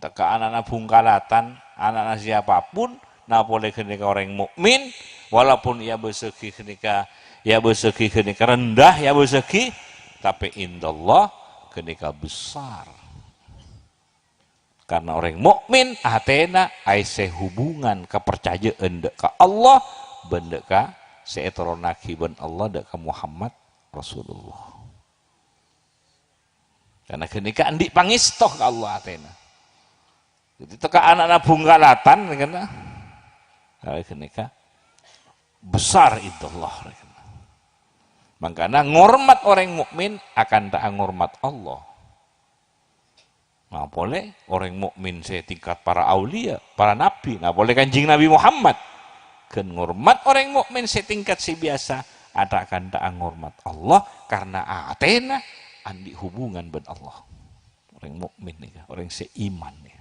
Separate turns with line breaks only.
teka anak-anak bungkalatan, anak-anak siapapun, nah boleh ketika orang mukmin, walaupun ia bersegi ketika rendah, ya bersegi, tapi indallah ketika besar. Karena orang mukmin atena aise hubungan kepercayaan dek ka Allah, benda ka seeteronaki ben Allah dek ka Muhammad Rasulullah. Karena kenika andi pangistoh ka Allah atena. Jadi teka anak-anak bungkalatan karena kenika besar indallah. Makanya ngormat orang mukmin akan tak ngormat Allah. Nah boleh orang mukmin saya tingkat para aulia, para nabi. Nah boleh kanjing Nabi Muhammad. Kan ngormat orang mukmin saya tingkat si biasa. Ada akan tak ngormat Allah karena atena andi hubungan ben Allah. Orang mukmin nih, orang seiman nih.